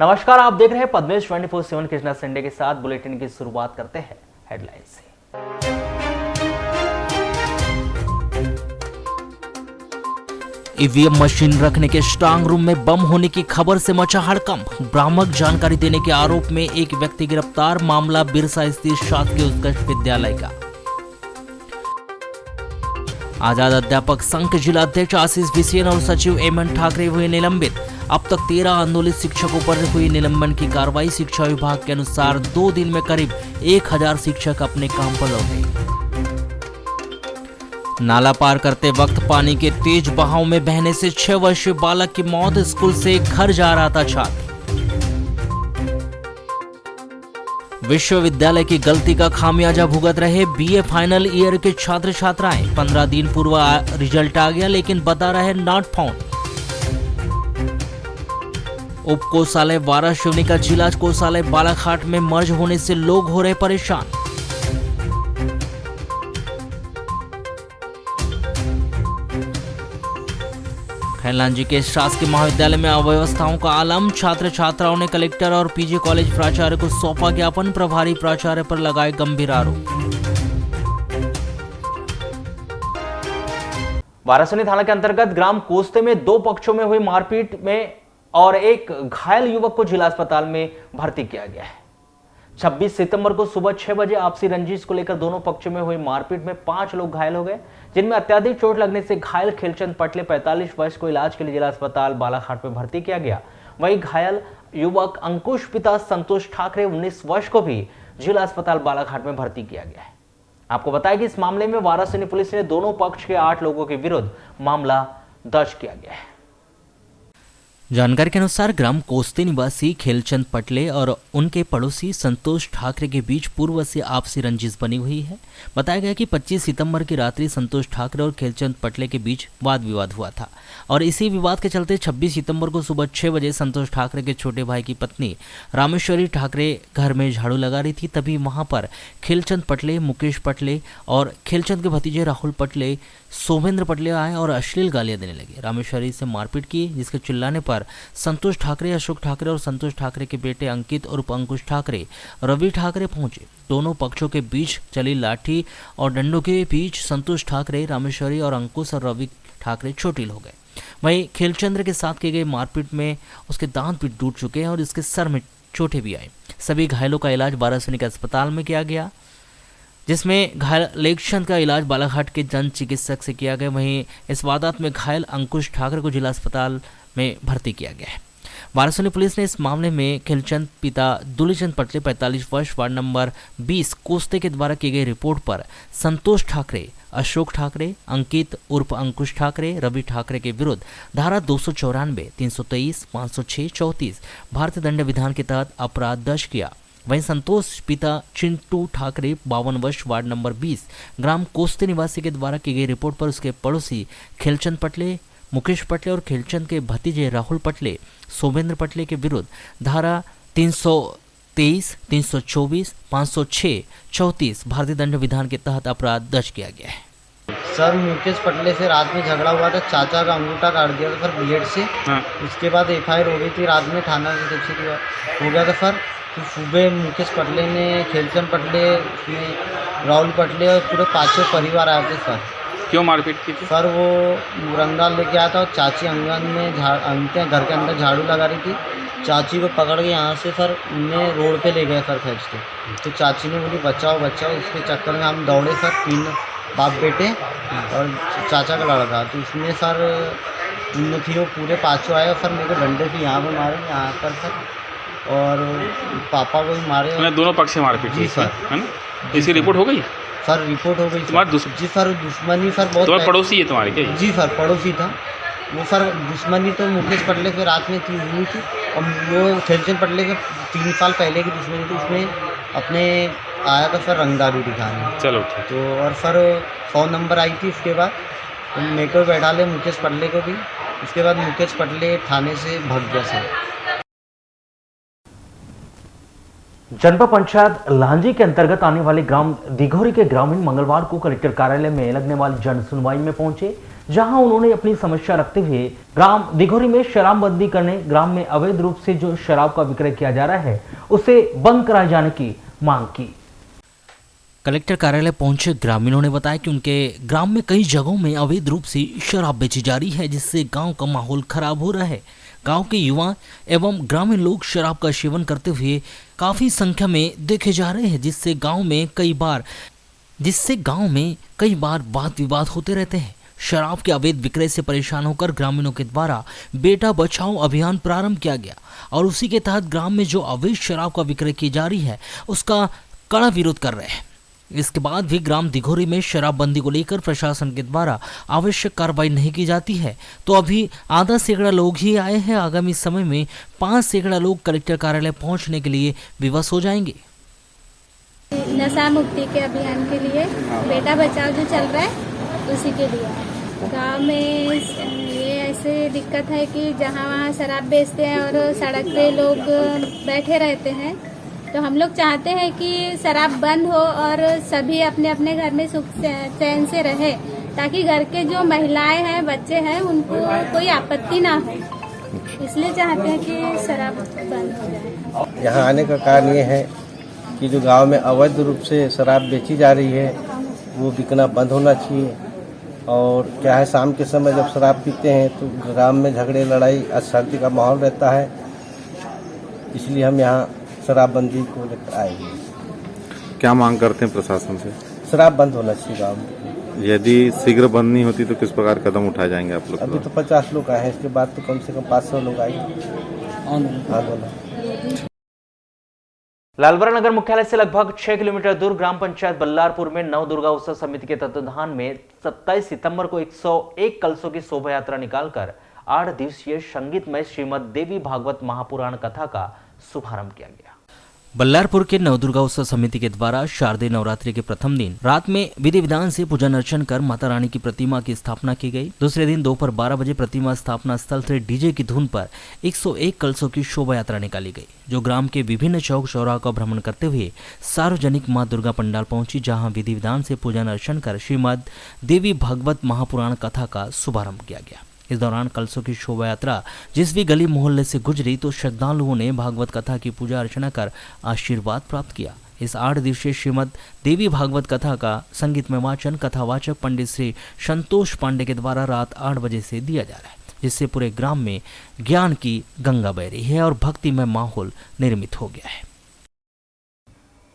नमस्कार, आप देख रहे हैं पद्मेश 24/7 कृष्णा संडे के साथ। बुलेटिन की शुरुआत करते हैं हेडलाइन से। ईवीएम मशीन रखने के स्ट्रांग रूम में बम होने की खबर से मचा हड़कंप। भ्रामक जानकारी देने के आरोप में एक व्यक्ति गिरफ्तार। मामला बिरसा स्थित शासकीय उत्कृष्ट विद्यालय का। आजाद अध्यापक संघ के जिला अध्यक्ष आशीष बिसेन और सचिव एमएन ठाकरे हुए निलंबित। अब तक 13 आंदोलित शिक्षकों पर हुई निलंबन की कार्रवाई। शिक्षा विभाग के अनुसार 2 दिन में करीब 1000 शिक्षक अपने काम पर लौटे। नाला पार करते वक्त पानी के तेज बहाव में बहने से 6 वर्षीय बालक की मौत। स्कूल से घर जा रहा था छात्र। विश्वविद्यालय की गलती का खामियाजा भुगत रहे बीए फाइनल ईयर के छात्र छात्राएं। 15 दिन पूर्व रिजल्ट आ गया लेकिन बता रहे नॉट फाउंड। उप कोषालय वारा शिवनी का जिला कोषालय बालाघाट में मर्ज होने से लोग हो रहे परेशान। खैलांजी के शासकीय महाविद्यालय में अव्यवस्थाओं का आलम। छात्र छात्राओं ने कलेक्टर और पीजी कॉलेज प्राचार्य को सौंपा ज्ञापन। प्रभारी प्राचार्य पर लगाए गंभीर आरोप। वारासिवनी थाना के अंतर्गत ग्राम कोस्ते में 2 पक्षों में हुई मारपीट में और एक घायल युवक को जिला अस्पताल में भर्ती किया गया है। 26 सितंबर को सुबह 6 बजे आपसी रंजिश को लेकर दोनों पक्षों में हुई मारपीट में 5 लोग घायल हो गए, जिनमें अत्यधिक चोट लगने से घायल खेलचंद पटले 45 वर्ष को इलाज के लिए जिला अस्पताल बालाघाट में भर्ती किया गया। वहीं घायल युवक अंकुश पिता संतोष ठाकरे 19 वर्ष को भी जिला अस्पताल बालाघाट में भर्ती किया गया है। आपको बताया कि इस मामले में वारासिवनी पुलिस ने दोनों पक्ष के 8 लोगों के विरुद्ध मामला दर्ज किया गया है। जानकारी के अनुसार ग्राम कोस्ते निवासी खेलचंद पटले और उनके पड़ोसी संतोष ठाकरे के बीच पूर्व से आपसी रंजिश बनी हुई है। बताया गया कि 25 सितंबर की रात्रि संतोष ठाकरे और खेलचंद पटले के बीच वाद विवाद हुआ था और इसी विवाद के चलते 26 सितंबर को सुबह 6 बजे संतोष ठाकरे के छोटे भाई की पत्नी रामेश्वरी ठाकरे घर में झाड़ू लगा रही थी। तभी वहां पर खेलचंद पटले, मुकेश पटले और खेलचंद के भतीजे राहुल पटले, सोमेंद्र पटले आए और अश्लील गालियां देने लगे। रामेश्वरी से मारपीट की, जिसके चिल्लाने पर संतोष ठाकरे, अशोक ठाकरे और संतोष ठाकरे के बेटे अंकित और अंकुश ठाकरे, रवि ठाकरे पहुंचे। दोनों पक्षों के बीच चली लाठी और डंडों के बीच संतोष ठाकरे, रामेश्वरी और अंकुश और रवि ठाकरे चोटिल हो गए। वहीं खेलचंद्र के साथ की गई मारपीट में उसके दांत भी टूट चुके हैं और इसके सर में चोटें भी आई। सभी घायलों का इलाज वारासिवनी के अस्पताल में किया गया, जिसमें घायल लेखचंद का इलाज बालाघाट के जन चिकित्सक से किया गया। वहीं इस वारदात में घायल अंकुश ठाकरे को जिला अस्पताल में भर्ती किया गया है। वारासिवनी पुलिस ने इस मामले में खेलचंद पिता दुलीचंद पटले 45 वर्ष वार्ड नंबर 20 कोस्ते के द्वारा की गई रिपोर्ट पर संतोष ठाकरे, अशोक ठाकरे, अंकित उर्फ अंकुश ठाकरे, रवि ठाकरे के विरुद्ध धारा 294, 323, 506, 34 भारतीय दंड विधान के तहत अपराध दर्ज किया। वहीं संतोष पिता चिंटू ठाकरे 52 वर्ष वार्ड नंबर 20 ग्राम कोस्ते निवासी के द्वारा की गई रिपोर्ट पर उसके पड़ोसी खेलचंद पटले, मुकेश पटले और खेलचंद के भतीजे राहुल पटले, सोमेंद्र पटले के विरुद्ध धारा 323, 324, 506, 34 भारतीय दंड विधान के तहत अपराध दर्ज किया गया है। सर मुकेश पटले से रात में झगड़ा हुआ था, चाचा का अंगूठा काट दिया था सर ब्लेड से। उसके बाद एफआईआर हो गई थी, रात में थाना हो गया था सर। फिर सुबह मुकेश पटले ने, खेलचंद पटले, उसमें राहुल पटले और पूरे 5 परिवार आए थे सर। क्यों मारपीट की थी? सर वो मुरंगा लेके आया था और चाची आंगन में घर के अंदर झाड़ू लगा रही थी। चाची को पकड़ के यहाँ से सर उन्हें रोड पे ले गए सर खींच के। तो चाची ने बोली बचाओ बचाओ, उसके चक्कर में हम दौड़े सर, 3 बाप बेटे और चाचा का लड़का। तो उसमें सर उनमें थी वो पूरे 5 आए और सर मेरे को डंडे से यहाँ पर मारे, यहाँ पर सर, और पापा को भी मारे। दोनों पक्ष से मारपीट जी सर, है ना? इसकी रिपोर्ट हो गई सर? रिपोर्ट हो गई जी सर। दुश्मनी सर बहुत। तुम्हारा पड़ोसी है तुम्हारे क्या? जी सर, पड़ोसी था वो सर। दुश्मनी तो मुकेश पटले के रात में हुई थी और वो खेलचंद पटले के 3 साल पहले की दुश्मनी थी। उसमें अपने आया था सर रंगदारी दिखाने। चलो ठीक। तो और सर 100 नंबर आई थी। उसके बाद मेरे को बैठा ले, मुकेश पटले को भी। उसके बाद मुकेश पटले थाने से भाग गया सर। जनपद पंचायत लांजी के अंतर्गत आने वाले ग्राम दिघोरी के ग्रामीण मंगलवार को कलेक्टर कार्यालय में लगने वाली जन सुनवाई में पहुंचे। जहां उन्होंने अपनी समस्या रखते हुए ग्राम दिघोरी में शराबबंदी करने, ग्राम में अवैध रूप से जो शराब का विक्रय किया जा रहा है उसे बंद कराए जाने की मांग की। कलेक्टर कार्यालय पहुंचे ग्रामीणों ने बताया कि उनके ग्राम में कई जगहों में अवैध रूप से शराब बेची जा रही है, जिससे गांव का माहौल खराब हो रहा है। गांव के युवा एवं ग्रामीण लोग शराब का सेवन करते हुए काफी संख्या में देखे जा रहे हैं, जिससे गांव में कई बार वाद विवाद होते रहते हैं। शराब के अवैध विक्रय से परेशान होकर ग्रामीणों के द्वारा बेटा बचाओ अभियान प्रारंभ किया गया और उसी के तहत ग्राम में जो अवैध शराब का विक्रय की जा रही है उसका कड़ा विरोध कर रहे हैं। इसके बाद भी ग्राम दिघोरी में शराबबंदी को लेकर प्रशासन के द्वारा आवश्यक कार्रवाई नहीं की जाती है, तो अभी आधा सैकड़ा लोग ही आए हैं। आगामी समय में 5 सैकड़ा लोग कलेक्टर कार्यालय पहुंचने के लिए विवश हो जाएंगे। नशा मुक्ति के अभियान के लिए बेटा बचाओ जो चल रहा है उसी के लिए गांव में ये ऐसे दिक्कत है कि जहां वहां शराब बेचते हैं और सड़क पे लोग बैठे रहते हैं, तो हम लोग चाहते हैं कि शराब बंद हो और सभी अपने अपने घर में सुख चैन से रहे, ताकि घर के जो महिलाएं हैं, बच्चे हैं, उनको कोई आपत्ति ना हो। इसलिए चाहते हैं कि शराब बंद हो जाए। यहाँ आने का कारण ये है कि जो गांव में अवैध रूप से शराब बेची जा रही है वो बिकना बंद होना चाहिए। और क्या है, शाम के समय जब शराब पीते हैं तो ग्राम में झगड़े, लड़ाई, अशांति का माहौल रहता है। इसलिए हम यहाँ शराबबंदी को लेकर आएंगे। क्या मांग करते हैं प्रशासन से? शराब बंद होना चाहिए गाँव में। यदि शीघ्र बंद नहीं होती तो किस प्रकार कदम उठाए जाएंगे आप लोग? अभी तो 50 लोग आए हैं, इसके बाद तो कम से कम 500 लोग आएंगे आंदोलन। लालबरा नगर मुख्यालय से लगभग 6 किलोमीटर दूर ग्राम पंचायत बल्लारपुर में नव दुर्गा उत्सव समिति के तत्वाधान में 27 सितंबर को 101 कलशों की शोभा यात्रा निकालकर 8 दिवसीय संगीतमय श्रीमद देवी भागवत महापुराण कथा का शुभारंभ किया गया। बल्लारपुर के नवदुर्गा उत्सव समिति के द्वारा शारदीय नवरात्रि के प्रथम दिन रात में विधि विधान से पूजन अर्चन कर माता रानी की प्रतिमा की स्थापना की गई। दूसरे दिन दोपहर 12 बजे प्रतिमा स्थापना स्थल से डीजे की धुन पर 101 कलशों की शोभा यात्रा निकाली गई, जो ग्राम के विभिन्न चौक चौराहों का भ्रमण करते हुए सार्वजनिक मां दुर्गा पंडाल पहुंची, जहां विधि विधान से पूजन अर्चन कर श्रीमद देवी भागवत महापुराण कथा का शुभारंभ किया गया। इस दौरान कलशों की शोभा यात्रा जिस भी गली मोहल्ले से गुजरी तो श्रद्धालुओं ने भागवत कथा की पूजा अर्चना कर आशीर्वाद प्राप्त किया। इस 8 दिवसीय श्रीमद देवी भागवत कथा का संगीतमय वाचन कथावाचक पंडित श्री संतोष पांडे के द्वारा रात 8 बजे से दिया जा रहा है, जिससे पूरे ग्राम में ज्ञान की गंगा बह रही है और भक्तिमय माहौल निर्मित हो गया है।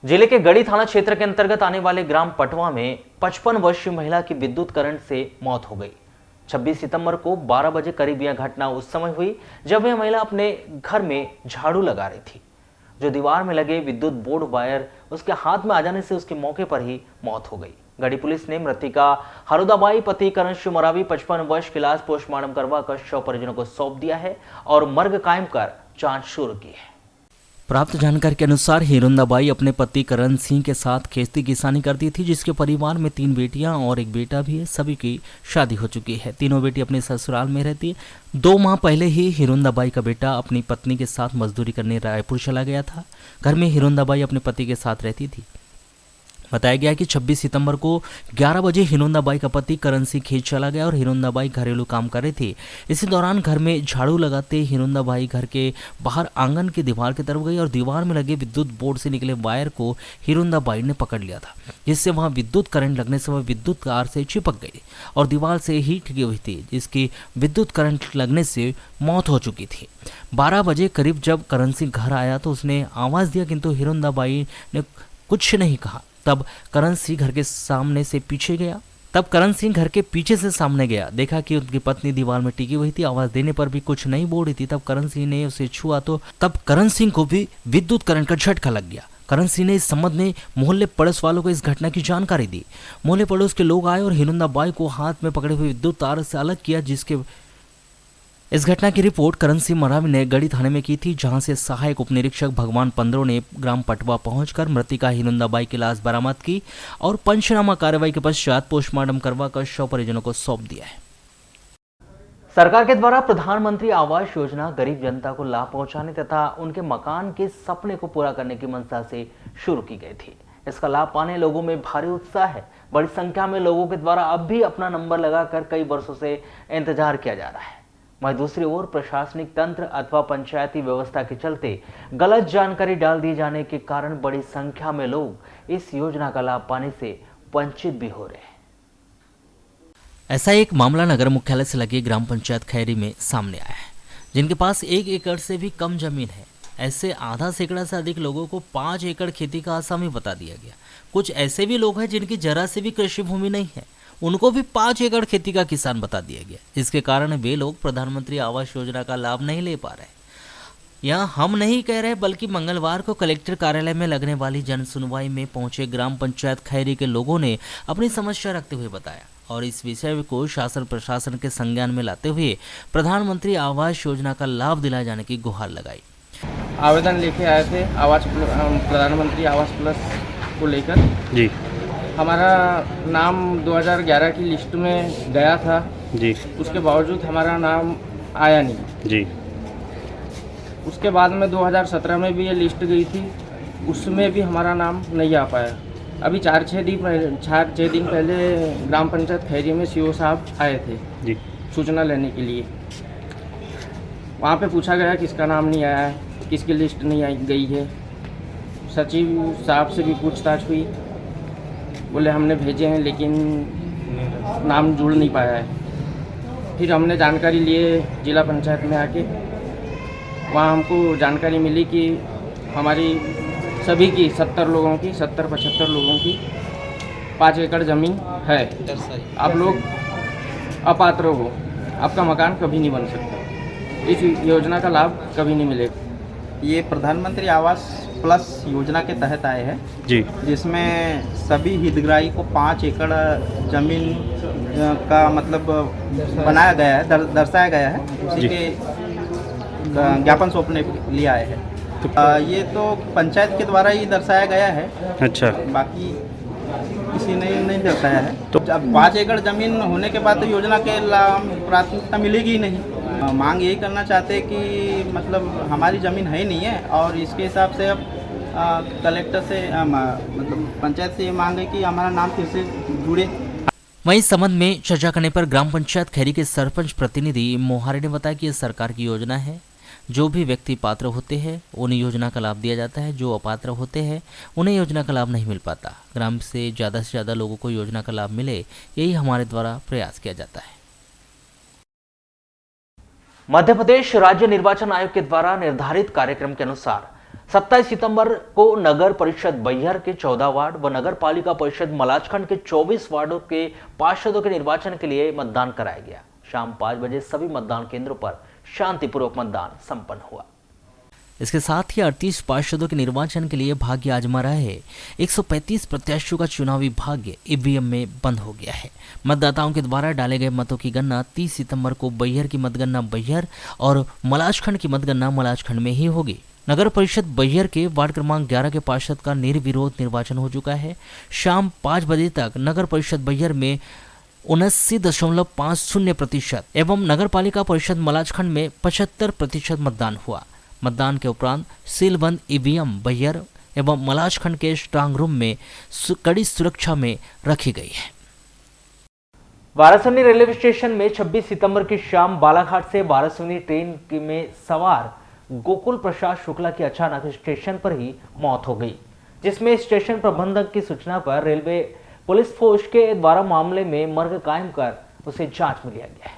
जिले के गढ़ी थाना क्षेत्र के अंतर्गत आने वाले ग्राम पटवा में 55 वर्षीय महिला की विद्युत करंट से मौत हो गई। 26 सितंबर को 12 बजे करीब यह घटना उस समय हुई जब यह महिला अपने घर में झाड़ू लगा रही थी, जो दीवार में लगे विद्युत बोर्ड वायर उसके हाथ में आ जाने से उसके मौके पर ही मौत हो गई। गढ़ी पुलिस ने मृतिका हरुदाबाई पति करण शिव मरावी 55 वर्ष की लाश पोस्टमार्टम करवाकर शव परिजनों को सौंप दिया है और मर्ग कायम कर जांच शुरू की है। प्राप्त जानकारी के अनुसार हिरुंदाबाई अपने पति करण सिंह के साथ खेती किसानी करती थी, जिसके परिवार में 3 बेटियां और एक बेटा भी है। सभी की शादी हो चुकी है। तीनों बेटी अपने ससुराल में रहती है। 2 माह पहले ही हिरुंदाबाई का बेटा अपनी पत्नी के साथ मजदूरी करने रायपुर चला गया था। घर में हिरुंदाबाई अपने पति के साथ रहती थी। बताया गया कि 26 सितंबर को 11 बजे हिरुंदाबाई का पति करण सिंह खेत चला गया और हिरुंदाबाई घरेलू काम कर रही थी। इसी दौरान घर में झाड़ू लगाते हिरुंदाबाई घर के बाहर आंगन की दीवार की तरफ गई और दीवार में लगे विद्युत बोर्ड से निकले वायर को हिरुंदाबाई ने पकड़ लिया था, जिससे वहां विद्युत करंट लगने से वह विद्युत तार से चिपक गई और दीवार से ही टिकी हुई थी, जिसकी विद्युत करंट लगने से मौत हो चुकी थी। 12 बजे करीब जब करण सिंह घर आया तो उसने आवाज दिया, किंतु हिरुंदाबाई ने कुछ नहीं कहा। तब करण सिंह घर के सामने से पीछे गया। सामने गया, देखा कि उनकी पत्नी दीवार में टिकी हुई थी। आवाज देने पर भी कुछ नहीं बोल रही थी। तब करण सिंह ने उसे छुआ तो तब करण सिंह को भी विद्युत करंट का झटका लग गया। करण सिंह ने इस संबंध में मोहल्ले पड़ोस वालों को इस घटना की जानकारी दी। मोहल्ले पड़ोस के लोग आए और हिरुंदाबाई को हाथ में पकड़े हुए विद्युत तार से अलग किया। इस घटना की रिपोर्ट करण सिंह मरावी ने गढ़ी थाने में की थी, जहां से सहायक उप निरीक्षक भगवान पंद्रो ने ग्राम पटवा पहुंचकर मृतिका हिरुंदाबाई की लाश बरामद की और पंचनामा कार्रवाई के पश्चात पोस्टमार्टम करवाकर शव परिजनों को सौंप दिया है। सरकार के द्वारा प्रधानमंत्री आवास योजना गरीब जनता को लाभ पहुंचाने तथा उनके मकान के सपने को पूरा करने की मंशा से शुरू की गई थी। इसका लाभ पाने लोगों में भारी उत्साह है। बड़ी संख्या में लोगों के द्वारा अब भी अपना नंबर लगाकर कई वर्षों से इंतजार किया जा रहा है। वहीं दूसरी ओर प्रशासनिक तंत्र अथवा पंचायती व्यवस्था के चलते गलत जानकारी डाल दिए जाने के कारण बड़ी संख्या में लोग इस योजना का लाभ पाने से वंचित भी हो रहे हैं। ऐसा एक मामला नगर मुख्यालय से लगे ग्राम पंचायत खैरी में सामने आया है, जिनके पास 1 एकड़ से भी कम जमीन है। ऐसे आधा सैकड़ा से अधिक लोगों को 5 एकड़ खेती का आसामी बता दिया गया। कुछ ऐसे भी लोग हैं जिनकी जरा से भी कृषि भूमि नहीं है, उनको भी 5 एकड़ खेती का किसान बता दिया गया, जिसके कारण वे लोग प्रधानमंत्री आवास योजना का लाभ नहीं ले पा रहे। यहाँ हम नहीं कह रहे, बल्कि मंगलवार को कलेक्टर कार्यालय में लगने वाली जन सुनवाई में पहुंचे ग्राम पंचायत खैरी के लोगों ने अपनी समस्या रखते हुए बताया और इस विषय को शासन प्रशासन के संज्ञान में लाते हुए प्रधानमंत्री आवास योजना का लाभ दिलाए जाने की गुहार लगाई। आवेदन लेके आए थे प्रधानमंत्री आवास प्लस को लेकर। जी हमारा नाम 2011 की लिस्ट में गया था जी उसके बावजूद हमारा नाम आया नहीं। जी उसके बाद में 2017 में भी ये लिस्ट गई थी, उसमें भी हमारा नाम नहीं आ पाया। अभी 4-6 दिन पहले ग्राम पंचायत खैरी में सीओ साहब आए थे जी सूचना लेने के लिए। वहाँ पे पूछा गया किसका नाम नहीं आया है, किसकी लिस्ट नहीं आई गई है। सचिव साहब से भी पूछताछ हुई, बोले हमने भेजे हैं लेकिन नाम जुड़ नहीं पाया है। फिर हमने जानकारी लिए जिला पंचायत में आके, वहाँ हमको जानकारी मिली कि हमारी सभी की 70 लोगों की 70-75 लोगों की 5 एकड़ ज़मीन है। आप लोग अपात्र हो, आपका मकान कभी नहीं बन सकता, इस योजना का लाभ कभी नहीं मिलेगा। ये प्रधानमंत्री आवास प्लस योजना के तहत आए हैं जी जिसमें सभी हितग्राही को 5 एकड़ ज़मीन का मतलब बनाया गया है, दर्शाया गया है। उसी के ज्ञापन सौंपने के लिए आए हैं। ये तो पंचायत के द्वारा ही दर्शाया गया है, अच्छा, बाकी किसी ने नहीं दर्शाया है। तो अब 5 एकड़ ज़मीन होने के बाद तो योजना के लाभ प्राथमिकता मिलेगी ही नहीं। मांग यही करना चाहते हैं कि मतलब हमारी ज़मीन है ही नहीं है और इसके हिसाब से अब कलेक्टर से मतलब पंचायत से ये मांग है कि हमारा नाम फिर से जुड़े। वहीं इस संबंध में चर्चा करने पर ग्राम पंचायत खैरी के सरपंच प्रतिनिधि मोहारे ने बताया कि यह सरकार की योजना है। जो भी व्यक्ति पात्र होते हैं उन्हें योजना का लाभ दिया जाता है, जो अपात्र होते हैं उन्हें योजना का लाभ नहीं मिल पाता। ग्राम से ज़्यादा लोगों को योजना का लाभ मिले, यही हमारे द्वारा प्रयास किया जाता है। मध्य प्रदेश राज्य निर्वाचन आयोग के द्वारा निर्धारित कार्यक्रम के अनुसार 27 सितंबर को नगर परिषद बैहर के 14 वार्ड व नगर पालिका परिषद मलाजखंड के 24 वार्डों के पार्षदों के निर्वाचन के लिए मतदान कराया गया। शाम 5 बजे सभी मतदान केंद्रों पर शांतिपूर्वक मतदान संपन्न हुआ। इसके साथ ही 38 पार्षदों के निर्वाचन के लिए भाग्य आजमा रहे 135 प्रत्याशियों का चुनावी भाग्य ईवीएम में बंद हो गया है। मतदाताओं के द्वारा डाले गए मतों की गणना 30 सितंबर को बैहर की मतगणना बैहर और मलाजखंड की मतगणना मलाजखंड में ही होगी। नगर परिषद बैहर के वार्ड क्रमांक 11 के पार्षद का निर्विरोध निर्वाचन हो चुका है। शाम 5 बजे तक नगर परिषद बैहर में 79.50% एवं नगर पालिका परिषद मलाजखंड में 75% मतदान हुआ। मतदान के उपरांत सीलबंद ईवीएम बैहर एवं मलाजखंड के स्ट्रांग रूम में कड़ी सुरक्षा में रखी गई है। वारासनी रेलवे स्टेशन में 26 सितंबर की शाम बालाघाट से वारासनी ट्रेन में सवार गोकुल प्रसाद शुक्ला की अचानक स्टेशन पर ही मौत हो गई, जिसमें स्टेशन प्रबंधक की सूचना पर रेलवे पुलिस फोर्स के द्वारा मामले में मर्ग कायम कर उसे जांच में लिया गया है।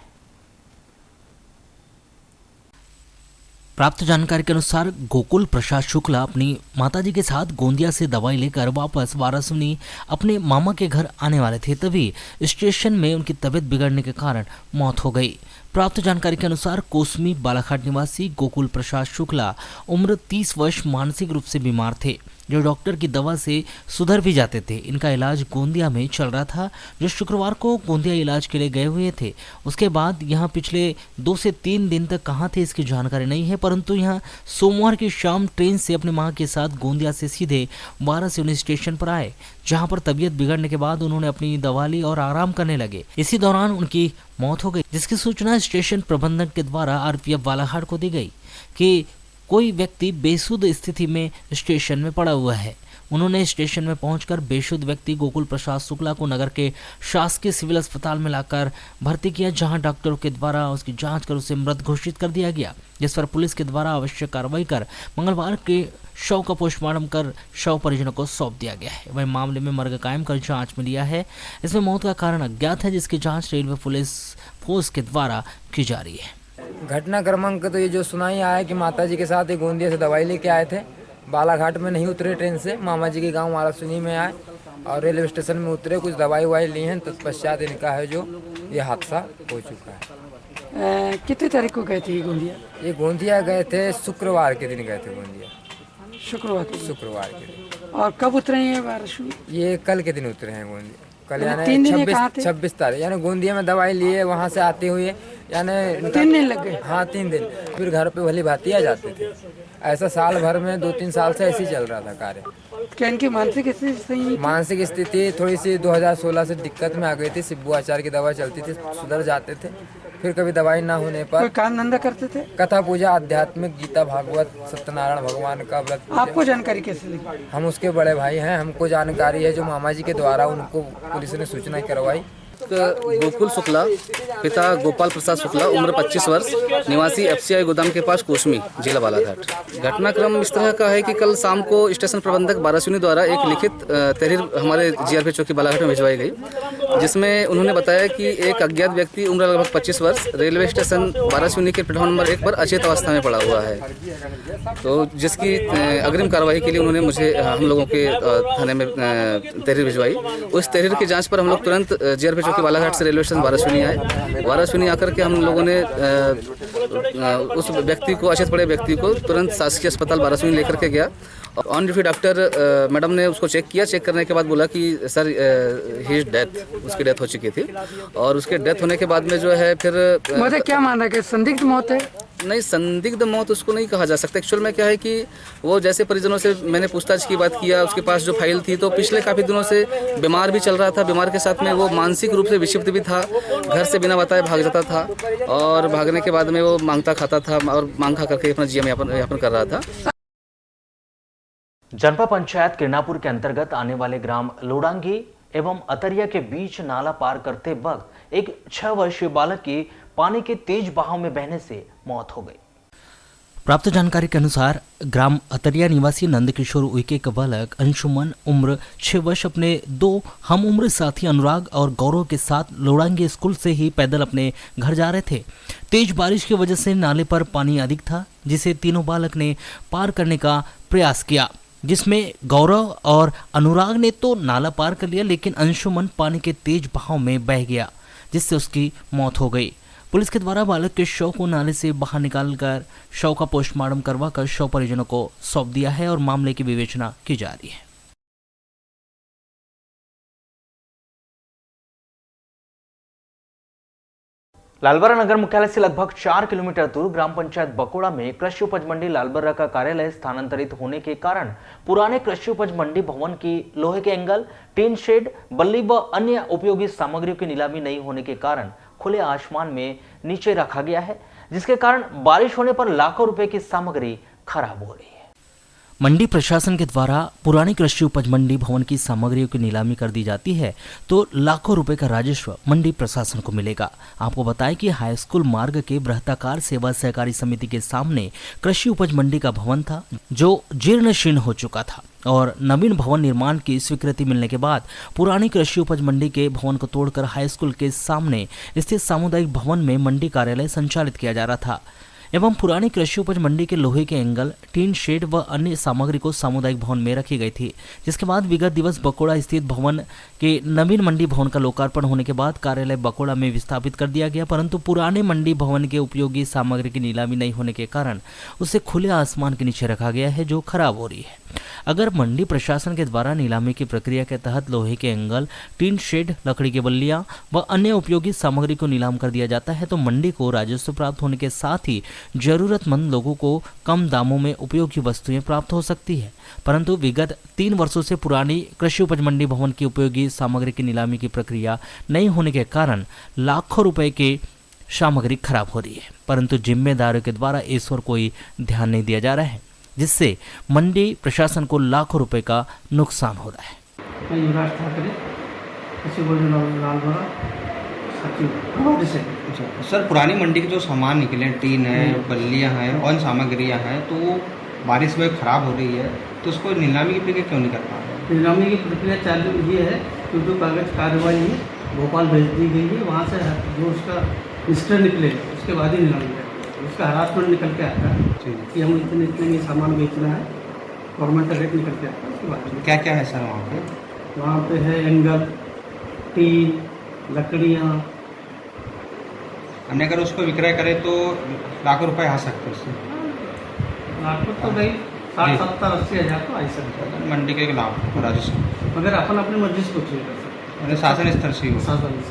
प्राप्त जानकारी के अनुसार गोकुल प्रसाद शुक्ला अपनी माताजी के साथ गोंदिया से दवाई लेकर वापस वारासनी अपने मामा के घर आने वाले थे, तभी स्टेशन में उनकी तबीयत बिगड़ने के कारण मौत हो गई। प्राप्त जानकारी के अनुसार कोसमी बालाघाट निवासी गोकुल प्रसाद शुक्ला उम्र 30 वर्ष मानसिक रूप से बीमार थे, जो डॉक्टर की दवा से सुधर भी जाते थे। इनका इलाज गोंदिया में चल रहा था, जो शुक्रवार को गोंदिया इलाज के लिए गए हुए थे। उसके बाद यहां पिछले 2 से 3 दिन तक कहां थे इसकी जानकारी नहीं है, परंतु यहां सोमवार की शाम ट्रेन से अपनी मां के साथ गोंदिया से सीधे वाराणसी स्टेशन पर आए, जहां पर तबीयत बिगड़ने के बाद उन्होंने अपनी दवा ली और आराम करने लगे। इसी दौरान उनकी मौत हो गई, जिसकी सूचना स्टेशन प्रबंधक के द्वारा आरपीएफ बालाघाट को दी गई कि कोई व्यक्ति बेसुध स्थिति में स्टेशन में पड़ा हुआ है। उन्होंने स्टेशन में पहुंचकर बेसुध व्यक्ति गोकुल प्रसाद शुक्ला को नगर के शासकीय सिविल अस्पताल में लाकर भर्ती किया, जहां डॉक्टरों के द्वारा उसकी जांच कर उसे मृत घोषित कर दिया गया, जिस पर पुलिस के द्वारा आवश्यक कार्रवाई कर मंगलवार के शव का पोस्टमार्टम कर शव परिजनों को सौंप दिया गया है। वहीं मामले में मर्ग कायम कर जांच में लिया है। इसमें मौत का कारण अज्ञात है, जिसकी जांच रेलवे पुलिस फोर्स के द्वारा की जा रही है। घटना क्रमांक तो ये जो सुनाई आया कि माताजी के साथ एक गोंदिया से दवाई लेके आए थे, बालाघाट में नहीं उतरे ट्रेन से, मामा जी के गांव वारासुनी में आए और रेलवे स्टेशन में उतरे, कुछ दवाई वाई ली हैं, तत्पश्चात इनका है जो ये हादसा हो चुका है। कितने तारीख को गए थे ये गोंदिया? ये गोंदिया गए थे शुक्रवार के दिन गए थे गोंदिया, शुक्रवार के दिन। और कब उतरे हैं वाराणसी? ये कल के दिन उतरे हैं गोंदिया, कल यानी 26 तारीख, यानी गोंदिया में दवाई लिए, वहाँ से आते हुए यानी 3 दिन लग गए। हाँ 3 दिन, फिर घर पे भली भांति आ जाते थे। ऐसा साल भर में 2-3 साल से ऐसे ही चल रहा था कार्य। क्या इनकी मानसिक स्थिति? मानसिक स्थिति थोड़ी सी 2016 से दिक्कत में आ गई थी। सिब्बू आचार्य की दवा चलती थी, सुधर जाते थे, फिर कभी दवाई ना होने पर कोई काम धंधा करते थे? कथा पूजा, आध्यात्मिक, गीता भागवत, सत्यनारायण भगवान का व्रत। आपको जानकारी कैसे लगी? हम उसके बड़े भाई हैं, हमको जानकारी है जो मामा जी के द्वारा उनको पुलिस ने सूचना करवाई। गोकुल शुक्ला, पिता गोपाल प्रसाद शुक्ला, उम्र 25 वर्ष, निवासी FCI गोदाम के पास कोसमी, जिला बालाघाट। घटनाक्रम इस तरह का है कि कल शाम को स्टेशन प्रबंधक वाराणसी द्वारा एक लिखित तहरीर हमारे GRP चौकी बालाघाट में भिजवाई गई, जिसमें उन्होंने बताया कि एक अज्ञात व्यक्ति उम्र लगभग 25 वर्ष रेलवे स्टेशन वाराणसी के प्लेटफॉर्म नंबर 1 पर अचेत अवस्था में पड़ा हुआ है। तो जिसकी अग्रिम कार्रवाई के लिए उन्होंने मुझे हम लोगों के थाने में तहरीर भिजवाई। उस तहरीर की जाँच पर हम लोग तुरंत GRP चौकी बालाघाट से रेलवे स्टेशन वाराणसी आए। वाराणसी आकर के हम लोगों ने उस व्यक्ति को, अचेत पड़े व्यक्ति को तुरंत शासकीय अस्पताल वाराणसी लेकर के गया। ऑन ड्यूटी डॉक्टर मैडम ने उसको चेक किया। चेक करने के बाद बोला कि सर ही इज डेथ, उसकी डेथ हो चुकी थी। और उसके डेथ होने के बाद में जो है फिर क्या मान रहा है कि संदिग्ध मौत है? नहीं, संदिग्ध मौत उसको नहीं कहा जा सकता। एक्चुअल में क्या है कि वो जैसे परिजनों से मैंने पूछताछ की बात किया, उसके पास जो फाइल थी, तो पिछले काफ़ी दिनों से बीमार भी चल रहा था। बीमार के साथ में वो मानसिक रूप से विक्षिप्त भी था, घर से बिना बताए भाग जाता था और भागने के बाद में वो मांगता खाता था और मांग खा करके अपना जीवन यापन कर रहा था। जनपद पंचायत किरनापुर के अंतर्गत आने वाले ग्राम लोडांगी एवं अतरिया के बीच नाला पार करते वक्त एक 6 वर्षीय बालक की पानी के तेज बहाव में बहने से मौत हो गई। प्राप्त जानकारी के अनुसार ग्राम अतरिया निवासी नंदकिशोर उइके का बालक अंशुमन उम्र 6 वर्ष अपने 2 हम उम्र साथी अनुराग और गौरव के साथ लोडांगी स्कूल से ही पैदल अपने घर जा रहे थे। तेज बारिश की वजह से नाले पर पानी अधिक था, जिसे तीनों बालक ने पार करने का प्रयास किया, जिसमें गौरव और अनुराग ने तो नाला पार कर लिया, लेकिन अंशुमन पानी के तेज बहाव में बह गया, जिससे उसकी मौत हो गई। पुलिस के द्वारा बालक के शव को नाले से बाहर निकालकर शव का पोस्टमार्टम करवाकर शव परिजनों को सौंप दिया है और मामले की विवेचना की जा रही है। लालबर्रा नगर मुख्यालय से लगभग 4 किलोमीटर दूर ग्राम पंचायत बकोड़ा में कृषि उपज मंडी लालबर्रा का कार्यालय स्थानांतरित होने के कारण पुराने कृषि उपज मंडी भवन की लोहे के एंगल, टीन शेड, बल्ली व अन्य उपयोगी सामग्रियों की नीलामी नहीं होने के कारण खुले आसमान में नीचे रखा गया है, जिसके कारण बारिश होने पर लाखों रुपए की सामग्री खराब हो रही है। मंडी प्रशासन के द्वारा पुरानी कृषि उपज मंडी भवन की सामग्रियों की नीलामी कर दी जाती है तो लाखों रुपए का राजस्व मंडी प्रशासन को मिलेगा। आपको बताएं कि हाई स्कूल मार्ग के बृहदाकार सेवा सहकारी समिति के सामने कृषि उपज मंडी का भवन था, जो जीर्ण शीर्ण हो चुका था और नवीन भवन निर्माण की स्वीकृति मिलने के बाद पुरानी कृषि उपज मंडी के भवन को तोड़कर हाई स्कूल के सामने स्थित सामुदायिक भवन में मंडी कार्यालय संचालित किया जा रहा था एवं पुरानी कृषि उपज मंडी के लोहे के एंगल, टीन शेड व अन्य सामग्री को सामुदायिक भवन में रखी गई थी, जिसके बाद विगत दिवस बकोड़ा स्थित भवन के नवीन मंडी भवन का लोकार्पण होने के बाद कार्यालय बकोड़ा में विस्थापित कर दिया गया, परंतु पुराने मंडी भवन के उपयोगी सामग्री की नीलामी नहीं होने के कारण उसे खुले आसमान के नीचे रखा गया है, जो खराब हो रही है। अगर मंडी प्रशासन के द्वारा नीलामी की प्रक्रिया के तहत लोहे के एंगल, टीन शेड, लकड़ी की बल्लियां व अन्य उपयोगी सामग्री को नीलाम कर दिया जाता है तो मंडी को राजस्व प्राप्त होने के साथ ही जरूरतमंद लोगों को कम दामों में उपयोगी वस्तुएं प्राप्त हो सकती है। परंतु विगत 3 वर्षों से पुरानी कृषि उपज मंडी भवन की उपयोगी सामग्री की नीलामी की प्रक्रिया नहीं होने के कारण लाखों रुपए के सामग्री खराब हो रही है, परंतु जिम्मेदारों के द्वारा इस ओर कोई ध्यान नहीं दिया जा रहा है, जिससे मंडी प्रशासन को लाखों रुपए का नुकसान हो रहा है। मैं युवराज ठाकरे, कृषि बोर्ड लालगोरा सचिव। सर, पुरानी मंडी के जो सामान निकले, टीन है, बल्लियाँ हैं, अन्य सामग्रियाँ हैं, तो वो बारिश में खराब हो रही है, तो उसको नीलामी की प्रक्रिया क्यों नहीं कर पा रहे? नीलामी की प्रक्रिया चालू ये है कि जो कागज कार्रवाई है भोपाल भेज दी गई है, वहाँ से जो उसका रजिस्टर निकलेगा उसके बाद ही नीलामी करेंगे। उसका हरासमेंट निकल के आता है कि हम इतने सामान बेचना है, गवर्नमेंट का रेट निकल के आता है। उसके बाद क्या क्या है सर वहाँ पे? वहाँ पे है एंगल, टीन, लकड़ियाँ। हमने अगर उसको विक्रय करें तो लाखों रुपए आ सकते हैं उससे। लाखों तो भाई 60-70-80 हज़ार तो आ ही सकता है मंडी के लाभ राजस्व, मगर अपन अपनी मर्जी से कुछ नहीं कर सकते। शासन स्तर से ही हो। शासन